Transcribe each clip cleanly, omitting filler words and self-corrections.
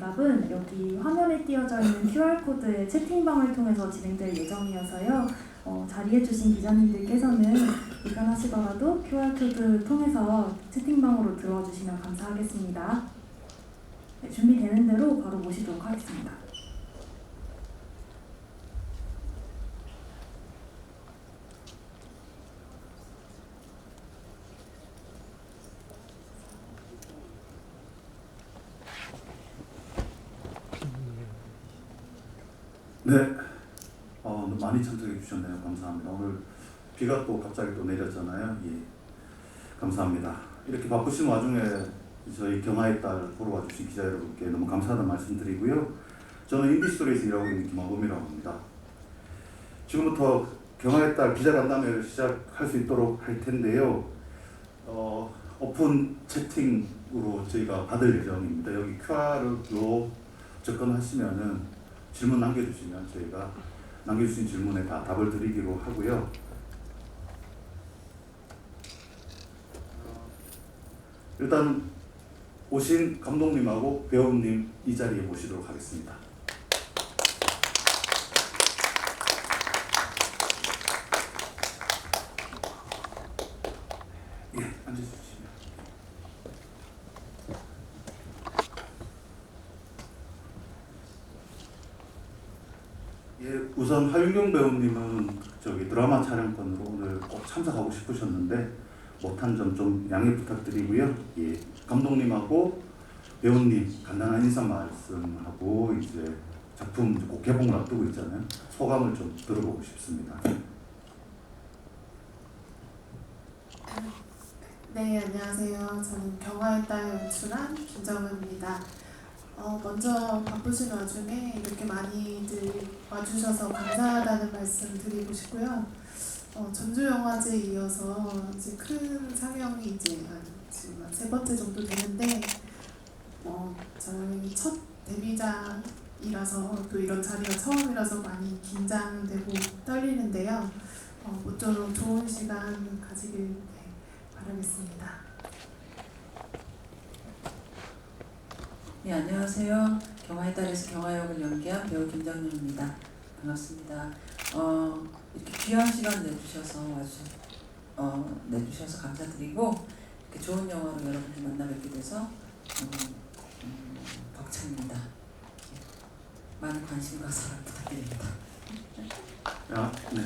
정답은 여기 화면에 띄어져 있는 QR코드의 채팅방을 통해서 진행될 예정이어서요. 자리해주신 기자님들께서는 불편하시더라도 QR코드 통해서 채팅방으로 들어와 주시면 감사하겠습니다. 네, 준비되는 대로 바로 모시도록 하겠습니다. 네, 많이 참석해 주셨네요. 감사합니다. 오늘 비가 또 갑자기 또 내렸잖아요. 예, 감사합니다. 이렇게 바쁘신 와중에 저희 경아의 딸 보러 와주신 기자 여러분께 너무 감사하다는 말씀드리고요. 저는 인디스토리에서 일하고 있는 김학범이라고 합니다. 지금부터 경아의 딸 기자 간담회를 시작할 수 있도록 할 텐데요. 오픈 채팅으로 저희가 받을 예정입니다. 여기 QR로 접근하시면은 질문 남겨주시면 저희가 남겨주신 질문에 다 답을 드리기로 하고요. 일단 오신 감독님하고 배우님 이 자리에 모시도록 하겠습니다. 예, 앉으십시오. 예, 우선 하윤경 배우님은 저기 드라마 촬영권으로 오늘 꼭 참석하고 싶으셨는데 못한 점 좀 양해 부탁드리고요. 예, 감독님하고 배우님 간단한 인사 말씀하고 이제 작품 곧 개봉을 앞두고 있잖아요. 소감을 좀 들어보고 싶습니다. 네, 안녕하세요. 저는 경아의 딸 연출한 김정은입니다. 먼저 바쁘신 와중에 이렇게 많이들 와주셔서 감사하다는 말씀 드리고 싶고요. 전주영화제에 이어서 이제 큰 상영이 이제 지금 세 번째 정도 되는데, 저희 첫 데뷔작이라서 또 이런 자리가 처음이라서 많이 긴장되고 떨리는데요. 모쪼록 좋은 시간 가지길 바라겠습니다. 네, 안녕하세요. 경아의 딸에서 경아 역을 연기한 배우 김정윤입니다. 반갑습니다. 이렇게 귀한 시간 내주셔서 감사드리고 이렇게 좋은 영화로 여러분들 만나 뵙게 돼서 벅찹니다. 많은 관심과 사랑 부탁드립니다. 네.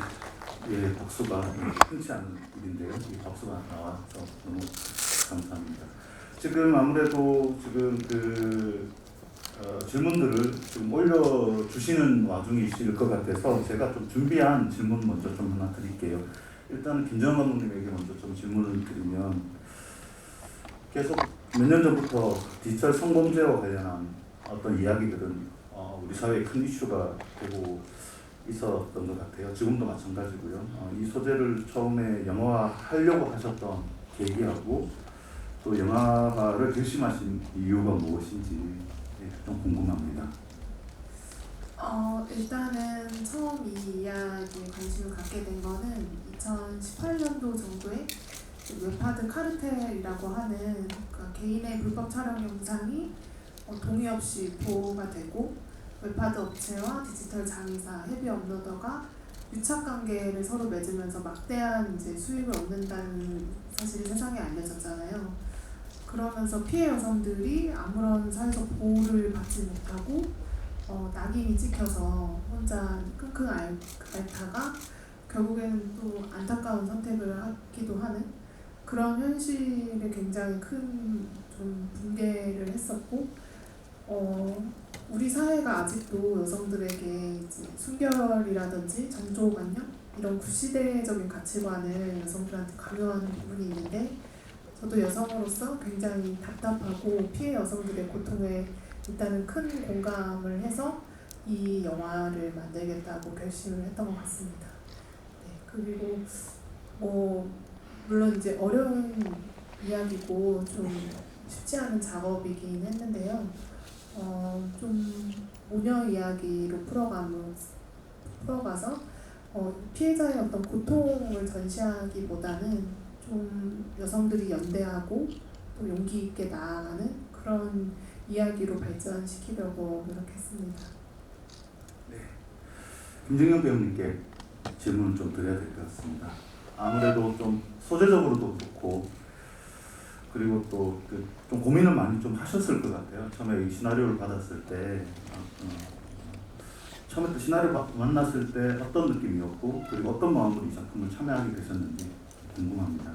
예, 박수가 흔치 않은 일인데요. 이 박수가 나와서 너무 감사합니다. 지금 아무래도 지금 질문들을 좀 올려주시는 와중이실 것 같아서 제가 좀 준비한 질문 먼저 좀 하나 드릴게요. 일단 김정은 감독님에게 먼저 좀 질문을 드리면 계속 몇 년 전부터 디지털 성범죄와 관련한 어떤 이야기들은 우리 사회에 큰 이슈가 되고 있었던 것 같아요. 지금도 마찬가지고요. 이 소재를 처음에 영화화하려고 하셨던 계기하고 또 영화화를 결심하신 이유가 무엇인지 좀 궁금합니다. 일단은 처음 이 이야기에 관심을 갖게 된 거는 2018년도 정도에 웹하드 카르텔이라고 하는 개인의 불법 촬영 영상이 동의 없이 보호가 되고 웹하드 업체와 디지털 장의사, 헤비 업로더가 유착 관계를 서로 맺으면서 막대한 이제 수익을 얻는다는 사실이 세상에 알려졌잖아요. 그러면서 피해 여성들이 아무런 사회적 보호를 받지 못하고 낙인이 찍혀서 혼자 끙끙 앓다가 결국에는 또 안타까운 선택을 하기도 하는 그런 현실에 굉장히 큰 좀 붕괴를 했었고, 우리 사회가 아직도 여성들에게 이제 순결이라든지 정조관념 이런 구시대적인 가치관을 여성들한테 강요하는 부분이 있는데, 저도 여성으로서 굉장히 답답하고 피해 여성들의 고통에 일단은 큰 공감을 해서 이 영화를 만들겠다고 결심을 했던 것 같습니다. 네, 그리고 물론 이제 어려운 이야기고 좀 쉽지 않은 작업이긴 했는데요. 좀 모녀 이야기로 풀어가서 피해자의 어떤 고통을 전시하기보다는 좀 여성들이 연대하고 또 용기 있게 나아가는 그런 이야기로 발전시키려고 노력했습니다. 김정현 배우님께 질문을 좀 드려야 될 것 같습니다. 아무래도 좀 소재적으로도 그렇고 그리고 또 좀 고민을 많이 좀 하셨을 것 같아요. 처음에 이 시나리오를 받았을 때 처음에 또 시나리오 만났을 때 어떤 느낌이었고 그리고 어떤 마음으로 이 작품을 참여하게 되셨는지 궁금합니다.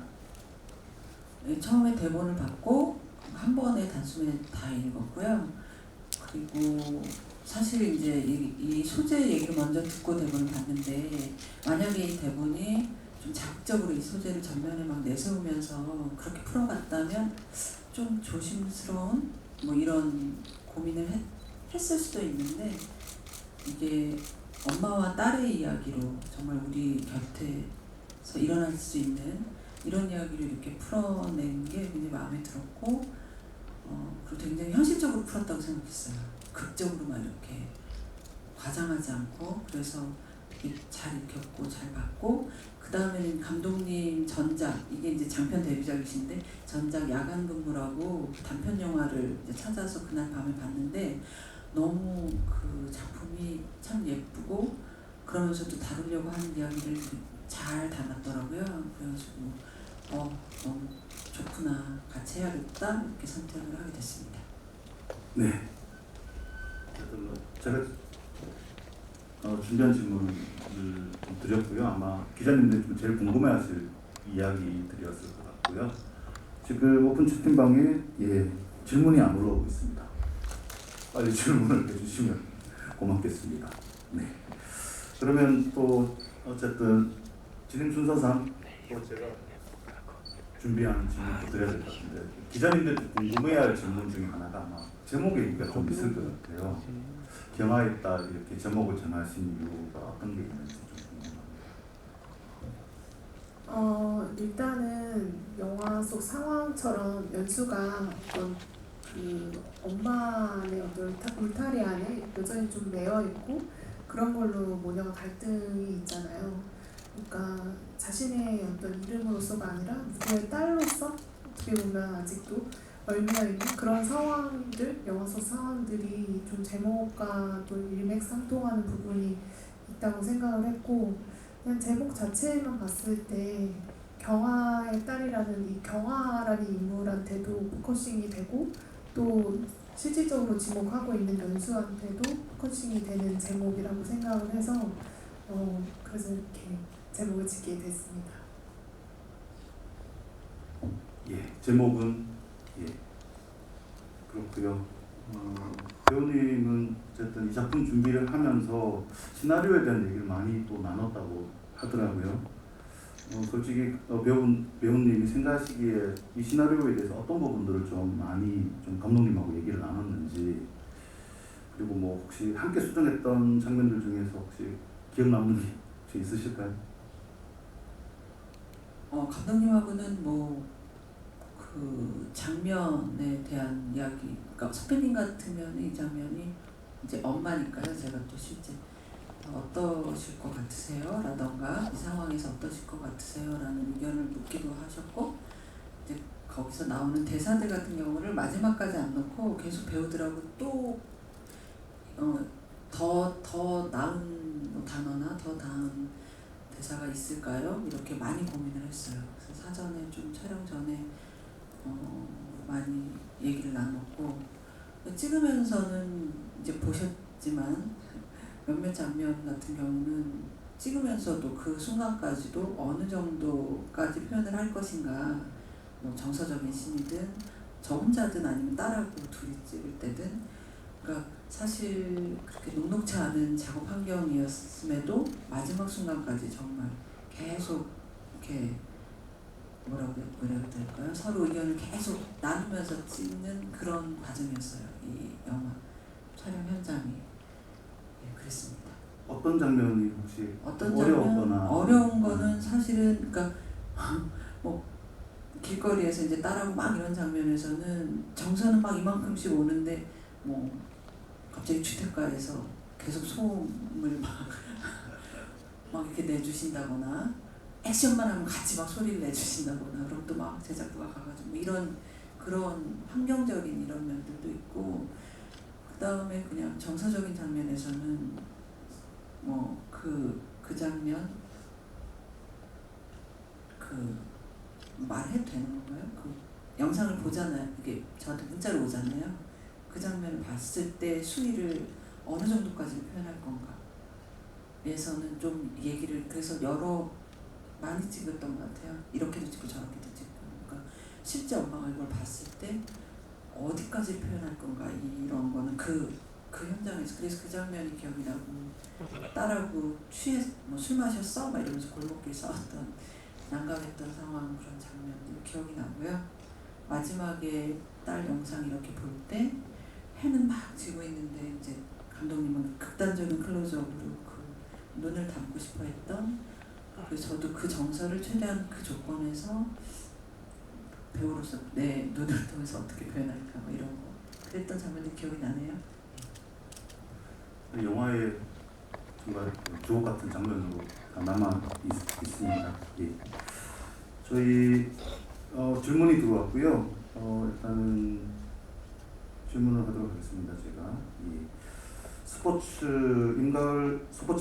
네, 처음에 대본을 받고 한 번에 단숨에 다 읽었고요. 그리고 사실 이제 이 소재 얘기를 먼저 듣고 대본을 봤는데 만약에 이 대본이 좀 자극적으로 이 소재를 전면에 막 내세우면서 그렇게 풀어갔다면 좀 조심스러운 뭐 이런 고민을 했을 수도 있는데 이게 엄마와 딸의 이야기로 정말 우리 곁에서 일어날 수 있는 이런 이야기를 이렇게 풀어낸 게 굉장히 마음에 들었고 그리고 굉장히 현실적으로 풀었다고 생각했어요. 극적으로만 이렇게 과장하지 않고 그래서 되게 잘 읽혔고 잘 봤고 그 다음에는 감독님 전작 이게 이제 장편 데뷔작이신데 전작 야간 근무라고 단편 영화를 이제 찾아서 그날 밤에 봤는데 너무 그 작품이 참 예쁘고 그러면서도 다루려고 하는 이야기를 잘 담았더라고요. 그래가지고 너무 좋구나 같이 해야겠다 이렇게 선택을 하게 됐습니다. 네. 제가 준비한 질문을 좀 드렸고요. 아마 기자님들이 좀 제일 궁금해하실 이야기들이었을 것 같고요. 지금 오픈 채팅방에 질문이 안 올라오고 있습니다. 빨리 질문을 해주시면 고맙겠습니다. 네. 그러면 또 어쨌든 진행 순서상 또 제가 준비한 질문도 드려야 될 것 같은데 기자님들이 궁금해할 질문 중에 하나가 아마 제목에 얘기가 좀 있을 것 같아요. 경화에 따라 이렇게 제목을 정하신 이유가 어떤 게 있는지 좀 궁금합니다. 일단은 영화 속 상황처럼 연수가 어떤 그 엄마의 어떤 울타리 안에 여전히 좀 매여 있고 그런 걸로 모녀가 갈등이 있잖아요. 그러니까 자신의 어떤 이름으로서가 아니라 누구의 딸로서 어떻게 보면 아직도 얽매여 있는 그런 상황들, 영화 속 상황들이 좀 제목과 또 일맥상통하는 부분이 있다고 생각을 했고 그냥 제목 자체만 봤을 때 경화의 딸이라는 이 경화라는 인물한테도 포커싱이 되고 또 실질적으로 지목하고 있는 연수한테도 포커싱이 되는 제목이라고 생각을 해서 그래서 이렇게 제목을 짓게 됐습니다. 제목은 그렇고요. 배우님은 어쨌든 이 작품 준비를 하면서 시나리오에 대한 얘기를 많이 또 나눴다고 하더라고요. 솔직히 배우님이 생각하시기에 이 시나리오에 대해서 어떤 부분들을 좀 많이 좀 감독님하고 얘기를 나눴는지 그리고 뭐 혹시 함께 수정했던 장면들 중에서 혹시 기억 남는 게 혹시 있으실까요? 감독님하고는 그 장면에 대한 이야기, 그러니까 선배님 같으면 이 장면이 이제 엄마니까요. 제가 또 실제 어떠실 것 같으세요? 라던가 이 상황에서 어떠실 것 같으세요? 라는 의견을 묻기도 하셨고 이제 거기서 나오는 대사들 같은 경우를 마지막까지 안 넣고 계속 배우들하고 또 더 나은 단어나 더 나은 대사가 있을까요? 이렇게 많이 고민을 했어요. 그래서 사전에 좀 촬영 전에 많이 얘기를 나눴고 찍으면서는 이제 보셨지만 몇몇 장면 같은 경우는 찍으면서도 그 순간까지도 어느 정도까지 표현을 할 것인가 뭐 정서적인 신이든 저 혼자든 아니면 딸하고 둘이 찍을 때든 그러니까 사실 그렇게 녹록치 않은 작업 환경이었음에도 마지막 순간까지 정말 계속 이렇게 뭐라고 해야 될까요? 서로 의견을 계속 나누면서 찍는 그런 과정이었어요. 이 영화 촬영 현장이 그랬습니다. 어떤 장면이 혹시 어떤 어려웠거나 어려운 거는 사실은 그러니까 뭐 길거리에서 이제 딸하고 막 이런 장면에서는 정서는 막 이만큼씩 오는데 뭐 갑자기 주택가에서 계속 소음을 막 이렇게 내주신다거나 액션만 하면 같이 막 소리를 내주신다거나 그럼 또 막 제작부가 가가지고 뭐 이런 그런 환경적인 이런 면들도 있고, 그 다음에 그냥 정서적인 장면에서는 뭐 그 장면 말해도 되는 건가요? 그 영상을 보잖아요. 이게 저한테 문자로 오잖아요. 그 장면을 봤을 때 수위를 어느 정도까지 표현할 건가? 에서는 좀 얘기를 그래서 많이 찍었던 것 같아요. 이렇게도 찍고 저렇게도 찍고. 그러니까 실제 엄마가 이걸 봤을 때 어디까지 표현할 건가 이런 거는 그 현장에서 그래서 그 장면이 기억이 나고 딸하고 술 마셨어? 막 이러면서 골목길 싸웠던 난감했던 상황 그런 장면들 기억이 나고요. 마지막에 딸 영상 이렇게 볼 때 해는 막 지고 있는데 이제 감독님은 극단적인 클로즈업으로 그 눈을 담고 싶어 했던 그래서 저도 그 정서를 최대한 그 조건에서 배우로서 내 눈을 통해서 어떻게 표현할까 뭐 이런 거 그랬던 장면이 기억이 나네요. 영화의 정말 주옥 같은 장면으로 다 남아 있습니다. 예. 저희 질문이 들어왔고요. 일단은 질문을 하도록 하겠습니다. 제가 스포츠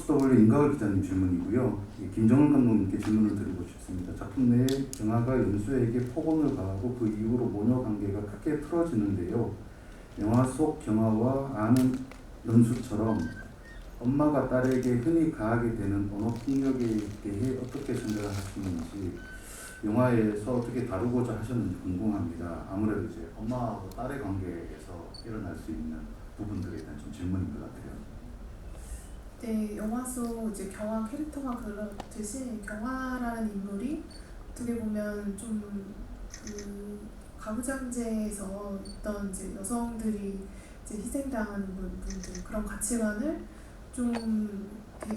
W 임가을 기자님 질문이고요. 김정은 감독님께 질문을 드리고 싶습니다. 작품 내에 경아가 연수에게 폭언을 가하고 그 이후로 모녀 관계가 크게 틀어지는데요. 영화 속 경아와 아는 연수처럼 엄마가 딸에게 흔히 가하게 되는 언어 폭력에 대해 어떻게 생각을 하시는지 영화에서 어떻게 다루고자 하셨는지 궁금합니다. 아무래도 이제 엄마하고 딸의 관계에서 일어날 수 있는 부분들에 대한 좀 질문인 것 같아요. 네, 영화 속 이제 경화 캐릭터가 그렇듯이 경화라는 인물이 어떻게 보면 좀 그 가부장제에서 어떤 이제 여성들이 이제 희생당하는 분들 그런 가치관을 좀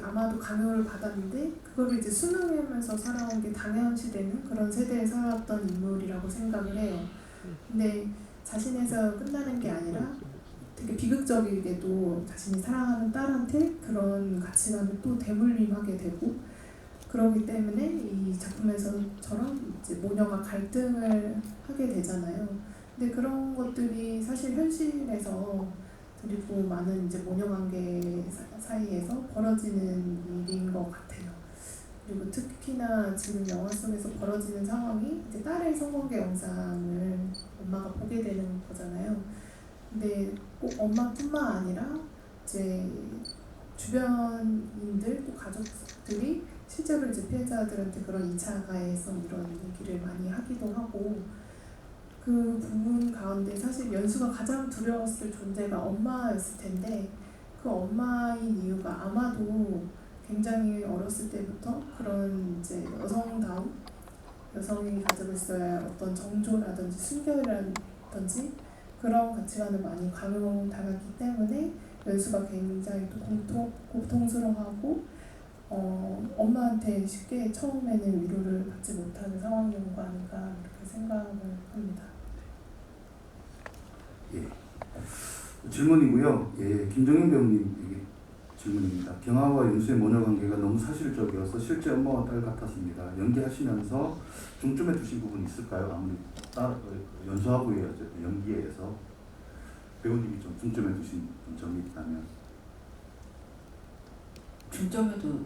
아마도 강요를 받았는데 그거를 이제 순응하면서 살아온 게 당연시되는 그런 세대에 살았던 인물이라고 생각을 해요. 근데 자신에서 끝나는 게 아니라 되게 비극적이게도 자신이 사랑하는 딸한테 그런 가치관을 또 대물림하게 되고 그러기 때문에 이 작품에서처럼 이제 모녀가 갈등을 하게 되잖아요. 근데 그런 것들이 사실 현실에서 그리고 많은 이제 모녀 관계 사이에서 벌어지는 일인 것 같아요. 그리고 특히나 지금 영화 속에서 벌어지는 상황이 이제 딸의 성관계 영상을 엄마가 보게 되는 거잖아요. 근데 꼭 엄마뿐만 아니라 이제 주변인들 또 가족들이 실제로 이제 피해자들한테 그런 2차 가해성 이런 얘기를 많이 하기도 하고 그 부분 가운데 사실 연수가 가장 두려웠을 존재가 엄마였을 텐데 그 엄마인 이유가 아마도 굉장히 어렸을 때부터 그런 이제 여성다움 여성이 가지고 있어야 할 어떤 정조라든지 순결이라든지 그런 가치관을 많이 강요당했기 때문에 연수가 굉장히 또 고통스러워하고 엄마한테 쉽게 처음에는 위로를 받지 못하는 상황인 거 아닌가 이렇게 생각을 합니다. 예. 질문이고요. 예, 김정인 배우님 질문입니다. 경아와 연수의 모녀 관계가 너무 사실적이어서 실제 엄마와 딸 같았습니다. 연기하시면서 중점에 두신 부분이 있을까요? 아무리 연수하고의 연기에서 배우님이 좀 중점에 두신 점이 있다면. 중점에도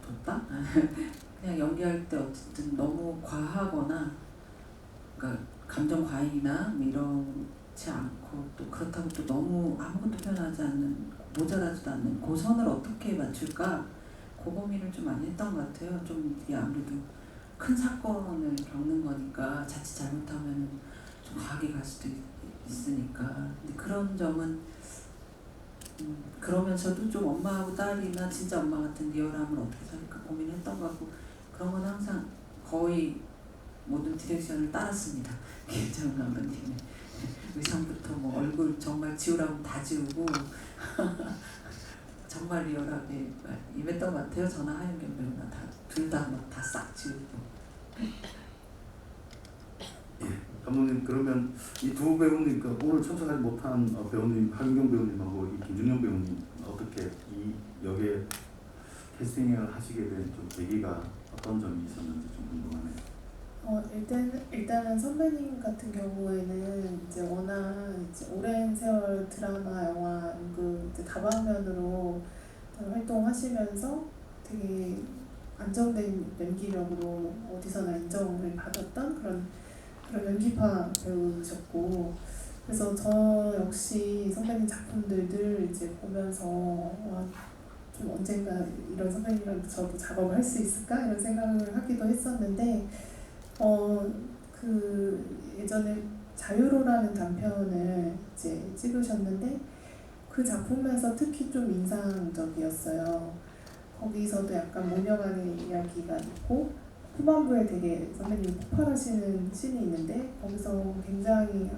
뒀다? 그냥 연기할 때 어쨌든 너무 과하거나 그러니까 감정 과잉이나 뭐 이렇지 않고 또 그렇다고 또 너무 아무것도 표현하지 않는 모자라지도 않는 그 선을 어떻게 맞출까 그 고민을 좀 많이 했던 것 같아요. 좀 이게 아무래도 큰 사건을 겪는 거니까 자칫 잘못하면 좀 과하게 갈 수도 있으니까 근데 그런 점은 그러면서도 좀 엄마하고 딸이나 진짜 엄마 같은 리얼함을 어떻게 살까 고민했던 것 같고 그런 건 항상 거의 모든 디렉션을 따랐습니다. 김정은 감독님의 의상부터 뭐 얼굴 정말 지우라고 다 지우고 정말 리얼하게 임했던 것 같아요. 저나 하윤경 배우나 둘 다 막 다 싹 지우고. 감독님 그러면 이 두 배우님 오늘 참석하지 못한 배우님 하윤경 배우님하고 이 김준영 배우님 어떻게 이 역에 캐스팅을 하시게 된 좀 계기가 어떤 점이 있었는지 좀 궁금하네요. 일단은 선배님 같은 경우에는 이제 워낙 이제 오랜 세월 드라마, 영화, 연극 이제 다방면으로 활동하시면서 되게 안정된 연기력으로 어디서나 인정을 받았던 그런 연기파 배우셨고, 그래서 저 역시 선배님 작품들 늘 이제 보면서 와, 좀 언젠가 이런 선배님이랑 저도 작업을 할 수 있을까 이런 생각을 하기도 했었는데, 그 예전에 자유로라는 단편을 이제 찍으셨는데 그 작품에서 특히 좀 인상적이었어요. 거기서도 약간 모녀간의 이야기가 있고 후반부에 되게 선배님이 폭발하시는 씬이 있는데 거기서 굉장히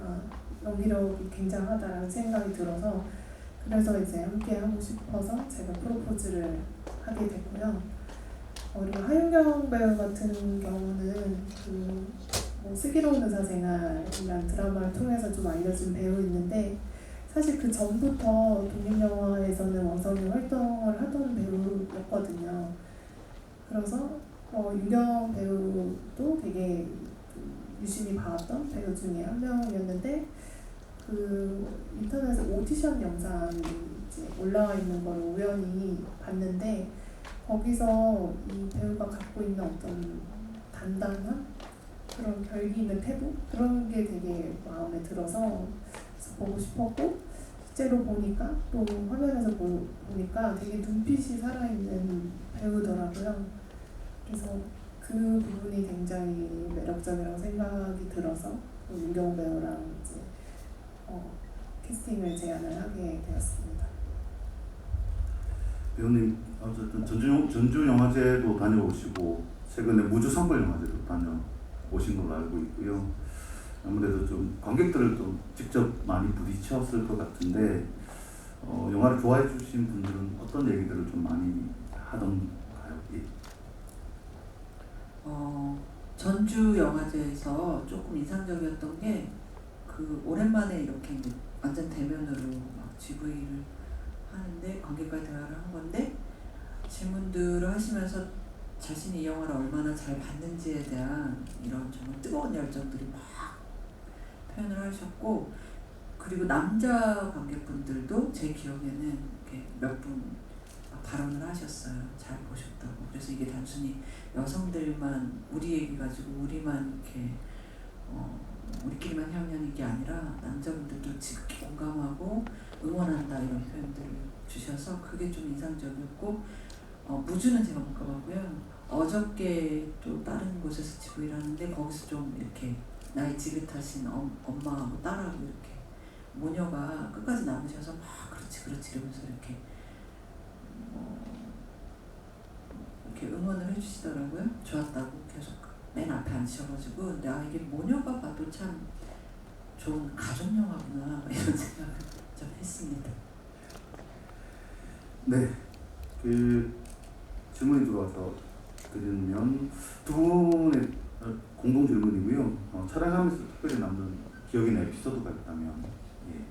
연기력이 굉장하다라는 생각이 들어서, 그래서 이제 함께 하고 싶어서 제가 프로포즈를 하게 됐고요. 그리고 하윤경 배우 같은 경우는 뭐 슬기로운 의사생활이라는 드라마를 통해서 좀 알려진 배우였는데, 사실 그 전부터 독립영화에서는 원성이 활동을 하던 배우였거든요. 그래서 윤경 배우도 되게 유심히 봐왔던 배우 중에 한 명이었는데, 그 인터넷에 오디션 영상이 이제 올라와 있는 걸 우연히 봤는데 거기서 이 배우가 갖고 있는 어떤 단단함? 그런 결기 있는 태도? 그런 게 되게 마음에 들어서 보고 싶었고, 실제로 보니까 또 화면에서 보니까 되게 눈빛이 살아있는 배우더라고요. 그래서 그 부분이 굉장히 매력적이라고 생각이 들어서 윤경 배우랑 이제 캐스팅을 제안을 하게 되었습니다. 배우님 어쨌든 전주 영화제도 다녀오시고 최근에 무주 산불 영화제도 다녀오신 걸로 알고 있고요. 아무래도 좀 관객들을 좀 직접 많이 부딪혔을 것 같은데 영화를 좋아해 주신 분들은 어떤 얘기들을 좀 많이 하던가요? 예. 전주 영화제에서 조금 인상적이었던 게 오랜만에 이렇게 이제 완전 대면으로 막 GV를 하는데 관객과 대화를 한 건데 질문들을 하시면서 자신이 이 영화를 얼마나 잘 봤는지에 대한 이런 정말 뜨거운 열정들이 막 표현을 하셨고, 그리고 남자 관객분들도 제 기억에는 이렇게 몇 분 발언을 하셨어요. 잘 보셨다고. 그래서 이게 단순히 여성들만 우리 얘기 가지고 우리만 이렇게 우리끼리만 향연인 게 아니라 남자분들도 지극히 공감하고 응원한다 이런 표현들을 주셔서 그게 좀 인상적이었고, 무주는 제가 못 가봤고요. 어저께 또 다른 곳에서 GV를 하는데 거기서 좀 이렇게 나이 지긋하신 엄마하고 딸하고 이렇게 모녀가 끝까지 남으셔서 막 그렇지 이러면서 이렇게 응원을 해주시더라고요. 좋았다고 계속 맨 앞에 앉으셔가지고, 근데 이게 모녀가 봐도 참 좋은 가족 영화구나 이런 생각을 좀 했습니다. 네, 그 질문이 들어와서 드리면 두 분의 공동 질문이고요. 촬영하면서 특별히 남는 기억에 남는 에피소드가 있다면? 예.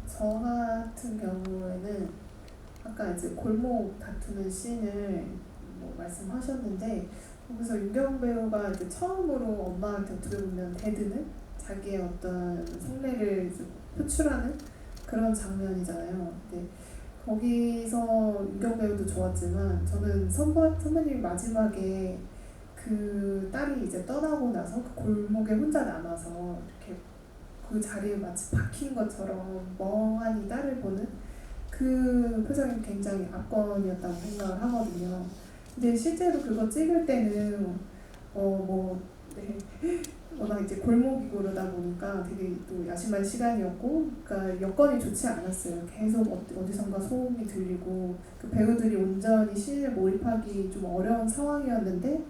저 같은 경우에는 아까 이제 골목 다투는 씬을 말씀하셨는데, 거기서 윤경 배우가 이제 처음으로 엄마한테 어떻게 보면 대드는 자기의 어떤 속내를 이제 표출하는 그런 장면이잖아요. 근데 거기서 윤경 배우도 좋았지만 저는 선배님이 마지막에 그 딸이 이제 떠나고 나서 그 골목에 혼자 남아서 이렇게 그 자리에 마치 박힌 것처럼 멍하니 딸을 보는 그 표정이 굉장히 압권이었다고 생각을 하거든요. 근데 실제로 그거 찍을 때는 워낙 이제 골목이고 그러다 보니까 되게 또 야심한 시간이었고, 그러니까 여건이 좋지 않았어요. 계속 어디선가 소음이 들리고 그 배우들이 온전히 씬에 몰입하기 좀 어려운 상황이었는데,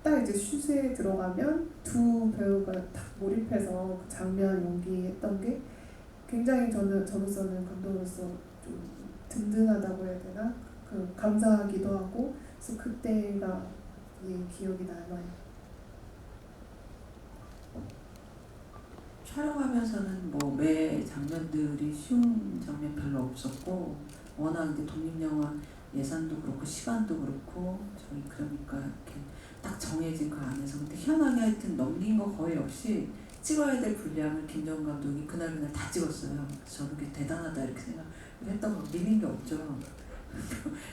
딱 이제 슛에 들어가면 두 배우가 딱 몰입해서 그 장면 연기했던 게 굉장히 저로서는 감독으로서 좀 든든하다고 해야 되나? 감사하기도 하고, 그래서 그때가 기억이 남아요. 촬영하면서는 매 장면들이 쉬운 장면 별로 없었고, 워낙 이제 독립영화 예산도 그렇고 시간도 그렇고 저희 그러니까 이렇게 딱 정해진 그 안에서 근데 희한하게 하여튼 넘긴 거 거의 없이 찍어야 될 분량을 김정은 감독이 그날 다 찍었어요. 그래서 저는 그게 대단하다 이렇게 생각을 했던 거 밀린 게 없죠.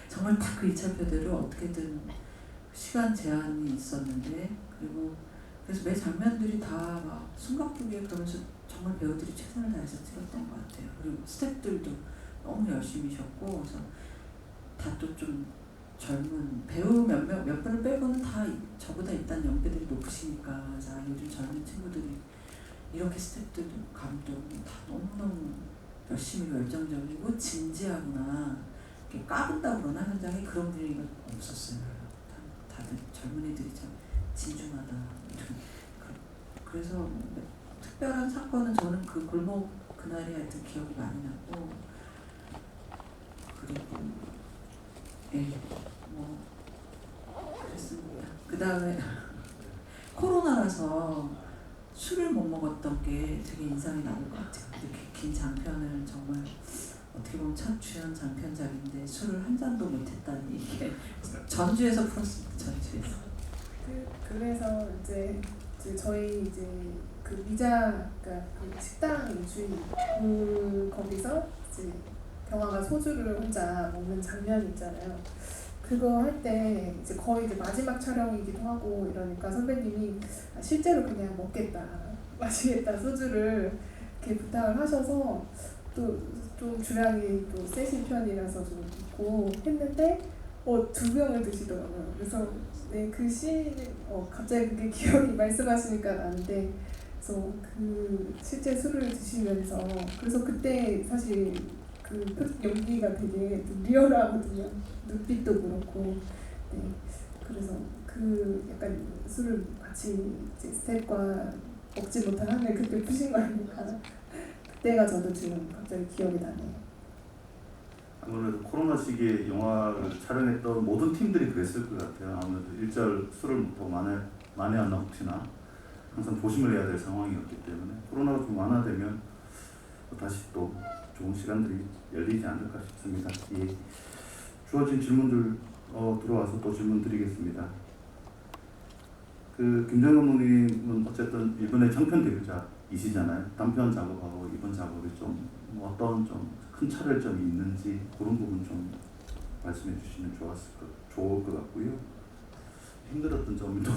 정말 딱 그 2차표대로 어떻게든 시간 제한이 있었는데 그리고 그래서 매 장면들이 다 막 숨가쁘게 그러면서 정말 배우들이 최선을 다해서 찍었던 것 같아요. 그리고 스태프들도 너무 열심히셨고 그래서 다 또 좀 젊은 배우 몇 분을 빼고는 다 저보다 일단 연배들이 높으시니까 그래서 요즘 젊은 친구들이 이렇게 스태프들도 감독도 다 너무너무 열심히 열정적이고 진지하구나 이렇게 까분다고 그러나 현장에 그런 분위기가 없었어요. 다들 젊은 애들이 참 진중하다. 그래서 특별한 사건은 저는 그 골목 그날이 하여튼 기억이 많이 나고 그리고 뭐 그랬습니다. 그 다음에 코로나라서 술을 못 먹었던 게 되게 인상이 남을 것 같아요. 이렇게 긴 장편을 정말 어떻게 보면 첫 주연 장편작인데 술을 한 잔도 못했다니 이게 전주에서 풀었습니다. 전주에서. 그래서 이제 저희 이제 그 미자 그러니까 그 식당 주인 거기서 이제 경화가 소주를 혼자 먹는 장면이 있잖아요. 그거 할 때 이제 거의 이제 마지막 촬영이기도 하고 이러니까 선배님이 실제로 그냥 먹겠다, 마시겠다 소주를 이렇게 부탁을 하셔서 또 좀 주량이 또 세신 편이라서 좀 있고 했는데 2병을 드시더라고요. 그래서 네, 그 씬 갑자기 그게 기억이 말씀하시니까 나는데 그래서 그 실제 술을 드시면서 그래서 그때 사실 그 연기가 되게 리얼하거든요. 눈빛도 그렇고 네, 그래서 그 약간 술을 같이 이제 스텝과 먹지 못한 한을 그때 푸신 거 아닙니까? 그때가 저도 지금 갑자기 기억이 나네요. 아무래도 코로나 시기에 영화를 촬영했던 모든 팀들이 그랬을 것 같아요. 아무래도 일절 술을 먹고 만회하나 혹시나 항상 조심을 해야 될 상황이었기 때문에 코로나가 좀 완화되면 다시 또 좋은 시간들이 열리지 않을까 싶습니다. 예. 주어진 질문들 들어와서 또 질문 드리겠습니다. 그 김정은 감독님은 어쨌든 이번에 장편 데뷔작이시잖아요. 단편 작업하고 이번 작업이 좀 뭐 어떤 좀 큰 차별점이 있는지 그런 부분 좀 말씀해 주시면 좋을 것 같고요. 힘들었던 점도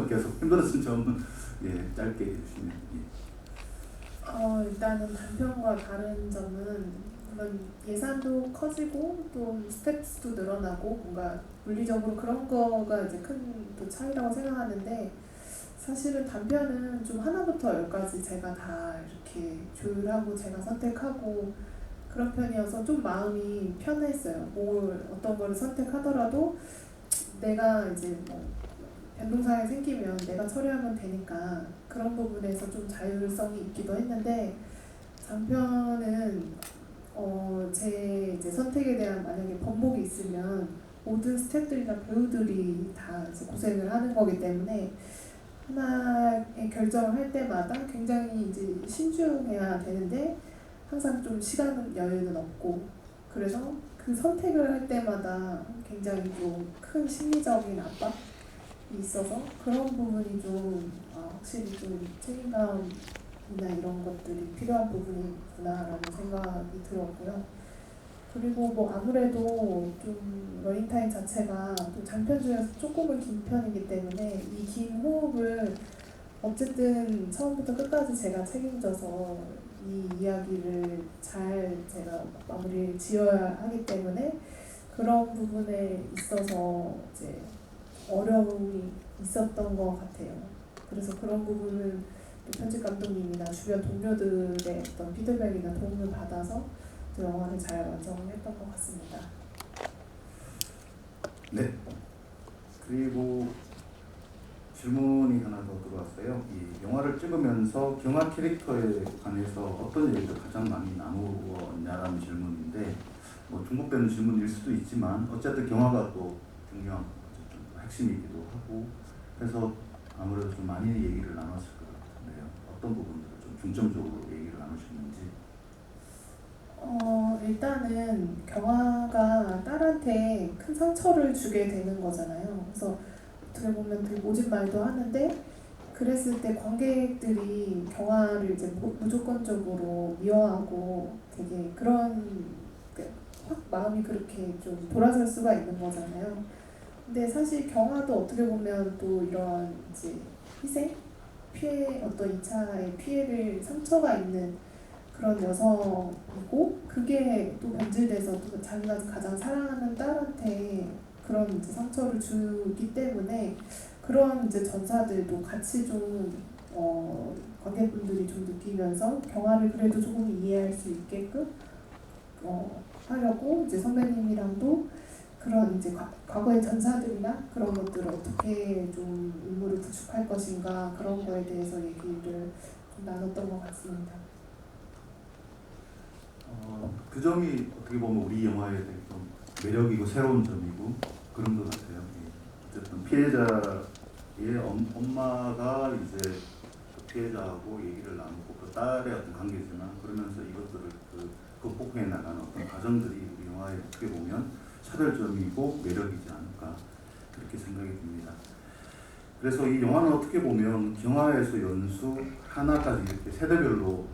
계속 힘들었던 점은 예 짧게 해주시면 예. 일단은 단편과 다른 점은 물론 예산도 커지고 또 스텝스도 늘어나고 뭔가 물리적으로 그런 거가 이제 큰 또 차이라고 생각하는데 사실은 단편은 좀 하나부터 열까지 제가 다 이렇게 조율하고 제가 선택하고 그런 편이어서 좀 마음이 편했어요. 어떤 거를 선택하더라도 내가 이제 뭐 변동사항이 생기면 내가 처리하면 되니까 그런 부분에서 좀 자율성이 있기도 했는데 장편은 제 이제 선택에 대한 만약에 번복이 있으면 모든 스태프들이나 배우들이 다 이제 고생을 하는 거기 때문에 하나의 결정을 할 때마다 굉장히 이제 신중해야 되는데 항상 좀 시간 여유는 없고 그래서 그 선택을 할 때마다 굉장히 좀 큰 심리적인 압박이 있어서 그런 부분이 좀 확실히 좀 책임감이나 이런 것들이 필요한 부분이구나라는 생각이 들었고요. 그리고 뭐 아무래도 좀 러닝타임 자체가 또 장편 중에서 조금은 긴 편이기 때문에 이 긴 호흡을 어쨌든 처음부터 끝까지 제가 책임져서 이 이야기를 잘 제가 마무리를 지어야 하기 때문에 그런 부분에 있어서 이제 어려움이 있었던 것 같아요. 그래서 그런 부분은 또 편집 감독님이나 주변 동료들의 어떤 피드백이나 도움을 받아서 또 영화를 잘 완성을 했던 것 같습니다. 네. 그리고 질문이 하나 더 들어왔어요. 이 영화를 찍으면서 경화 캐릭터에 관해서 어떤 얘기를 가장 많이 나누었냐라는 질문인데 뭐 중복되는 질문일 수도 있지만 어쨌든 경화가 또 중요한 핵심이기도 하고 그래서 아무래도 좀 많이 얘기를 나눴을 것 같은데요. 어떤 부분들을 좀 중점적으로 얘기를 나누셨는지. 일단은 경화가 딸한테 큰 상처를 주게 되는 거잖아요. 그래서 어떻게 보면 되게 모진 말도 하는데 그랬을 때 관객들이 경화를 이제 무조건적으로 미워하고 되게 그런 확 마음이 그렇게 좀 돌아설 수가 있는 거잖아요. 근데 사실 경화도 어떻게 보면 또 이런 이제 희생, 피해 어떤 2차의 피해를 상처가 있는 그런 여성이고 그게 또 변질돼서 또 자기가 가장 사랑하는 딸한테 그런 이제 상처를 주기 때문에 그런 이제 전사들도 같이 좀 관객분들이 좀 느끼면서 경화를 그래도 조금 이해할 수 있게끔 하려고 이제 선배님이랑도 그런 이제 과거의 전사들이나 그런 것들을 어떻게 좀 인물을 구축할 것인가 그런 거에 대해서 얘기를 좀 나눴던 것 같습니다. 그 점이 어떻게 보면 우리 영화에 되게 좀 매력이고 새로운 점이고 그런 것 같아요. 어쨌든 피해자의 엄마가 이제 그 피해자하고 얘기를 나누고 그 딸의 어떤 관계지만 그러면서 이것들을 극복해 나가는 어떤 과정들이 우리 영화에 어떻게 보면 차별점이고 매력이지 않을까 그렇게 생각이 듭니다. 그래서 이 영화는 어떻게 보면 경화에서 연수 하나까지 이렇게 세대별로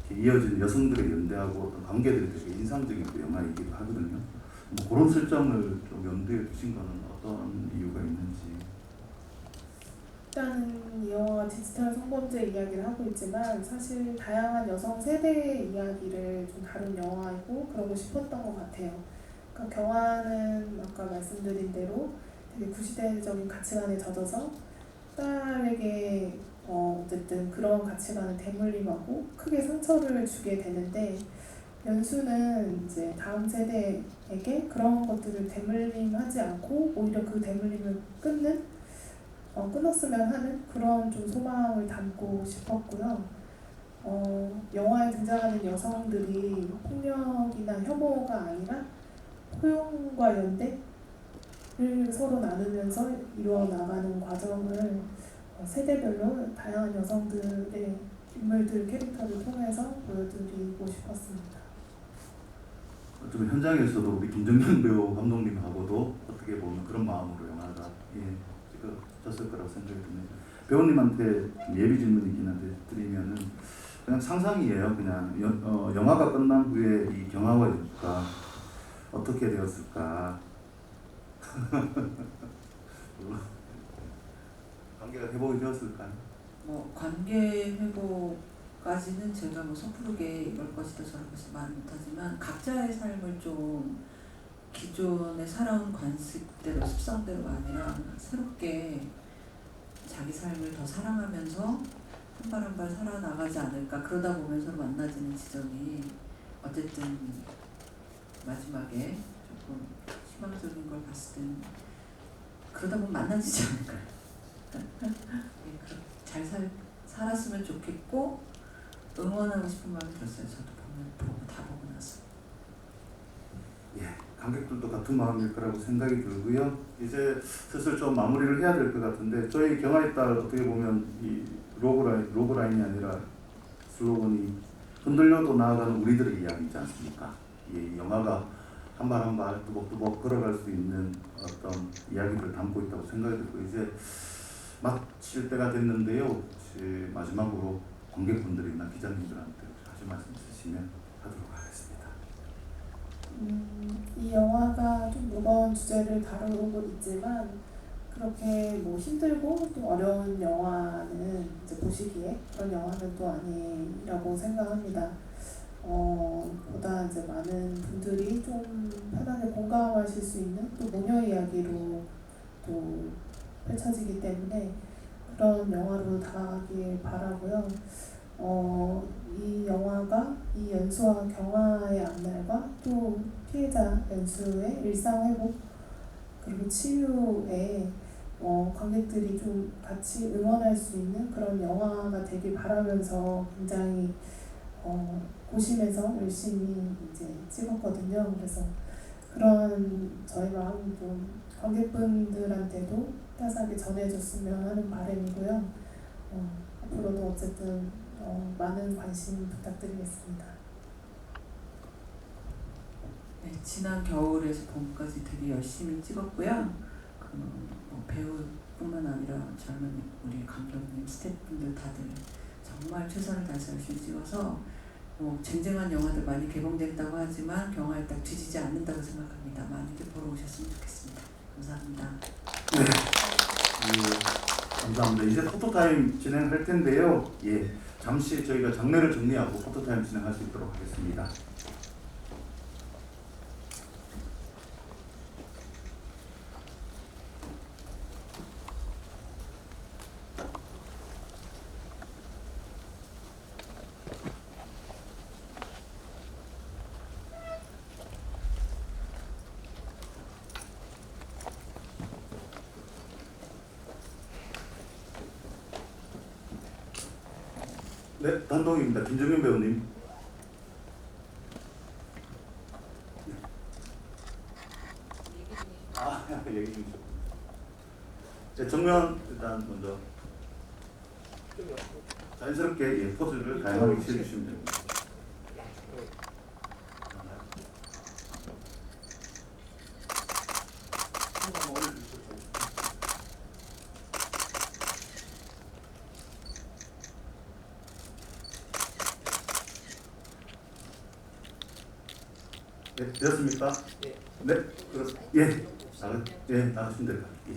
이렇게 이어진 여성들의 연대하고 어떤 관계들이 되게 인상적인 또 영화이기도 하거든요. 뭐 그런 설정을 좀 염두에 두신 거는 어떤 이유가 있는지. 일단은 이 영화가 디지털 성범죄 이야기를 하고 있지만 사실 다양한 여성 세대의 이야기를 좀 다룬 영화이고 그러고 싶었던 것 같아요. 그러니까 경화는 아까 말씀드린 대로 되게 구시대적인 가치관에 젖어서 딸에게 어쨌든 그런 가치관을 대물림하고 크게 상처를 주게 되는데 연수는 이제 다음 세대에게 그런 것들을 대물림하지 않고 오히려 그 대물림을 끊었으면 하는 그런 좀 소망을 담고 싶었고요. 영화에 등장하는 여성들이 폭력이나 혐오가 아니라 포용과 연대를 서로 나누면서 이루어 나가는 과정을 세대별로 다양한 여성들의 인물들 캐릭터를 통해서 보여드리고 싶었습니다. 좀 현장에서도 우리 김정현 배우 감독님하고도 어떻게 보면 그런 마음으로 영화가 찍어졌을 거라고 생각이 듭니다. 배우님한테 예비 질문이긴 한데 드리면은 그냥 상상이에요. 그냥 영화가 끝난 후에 이 경화와 연수가 어떻게 되었을까? 관계가 회복이 되었을까요? 뭐 관계 회복까지는 제가 뭐 섣부르게 이럴 것이다 저럴 것이다 말 못하지만 각자의 삶을 좀 기존에 살아온 관습대로 습성대로가 아니라 새롭게 자기 삶을 더 사랑하면서 한 발 한 발 살아나가지 않을까. 그러다 보면 서로 만나지는 지점이 어쨌든 마지막에 조금 희망적인 걸 봤을 때는 그러다 보면 만나지지 않을까요? 잘 살았으면 좋겠고 응원하고 싶은 마음이 들었어요. 저도 다 보고 나서. 예, 관객들도 같은 마음일 거라고 생각이 들고요. 이제 슬슬 좀 마무리를 해야 될 것 같은데 저희 경화의 딸 어떻게 보면 이 로그라인이 아니라 슬로건이 흔들려도 나아가는 우리들의 이야기이지 않습니까? 이 영화가 한 발 한 발 뚜벅뚜벅 걸어갈 수 있는 어떤 이야기를 담고 있다고 생각이 들고 이제 마칠 때가 됐는데요. 마지막으로 관객분들이나 기자님들한테 하실 말씀 있으시면 하도록 하겠습니다. 이 영화가 좀 무거운 주제를 다루고 있지만 그렇게 뭐 힘들고 또 어려운 영화는 이제 보시기에 그런 영화는 또 아니라고 생각합니다. 보다 이제 많은 분들이 좀 편하게 공감하실 수 있는 또 모녀 이야기로 또 펼쳐지기 때문에 그런 영화로 다가가길 바라고요. 이 영화가 이 연수와 경화의 앞날과 또 피해자 연수의 일상 회복 그리고 치유에 관객들이 좀 같이 응원할 수 있는 그런 영화가 되길 바라면서 굉장히 고심해서 열심히 이제 찍었거든요. 그래서 그런 저희 마음 좀 관객분들한테도 따스하게 전해줬으면 하는 바람이고요. 앞으로도 어쨌든 많은 관심 부탁드리겠습니다. 네, 지난 겨울에서 봄까지 되게 열심히 찍었고요. 뭐 배우뿐만 아니라 젊은 우리 감독님, 스태프분들 다들 정말 최선을 다해서 열심히 찍어서 뭐 쟁쟁한 영화들 많이 개봉됐다고 하지만 경화에 딱 뒤지지 않는다고 생각합니다. 많이들 보러 오셨으면 좋겠습니다. 감사합니다. 네. 예, 감사합니다. 이제 포토타임 진행할 텐데요. 예, 잠시 저희가 장례를 정리하고 포토타임 진행할 수 있도록 하겠습니다. 네, 단독입니다. 김정현 배우님. 아, 얘기 좀 좀. 네, 정면 일단 먼저 자연스럽게 예, 포즈를 다양하게 취해주시면 됩니다. 네, 되었습니까? 네, 나가시면 됩니다. 예.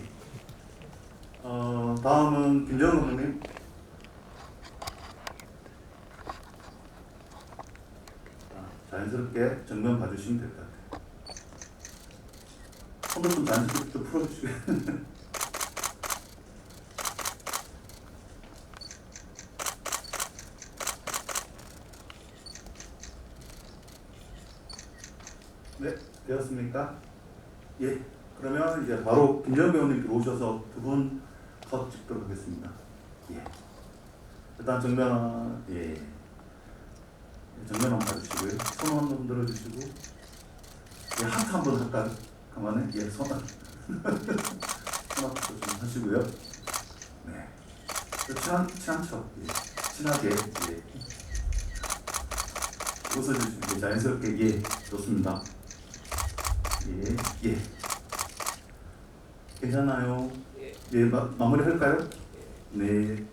다음은 김정은 감독님. 자연스럽게 정면 봐주시면 될 것 같아요. 손을 좀 자연스럽게 좀 풀어주시고. 네, 되었습니까? 예, 그러면 이제 바로 김정은 배우님 들어오셔서 두 분 컷 찍도록 하겠습니다. 예, 일단 정면, 예, 정면 한번 봐주시고요. 손 한번 들어주시고, 예, 하트 한번 할까요? 가만히, 예, 손 하트 좀 하시고요. 네, 친한 척, 예, 친하게, 예, 웃어주시고 자연스럽게, 예, 좋습니다. 예. 괜찮아요? 예, 마무리 할까요? 네.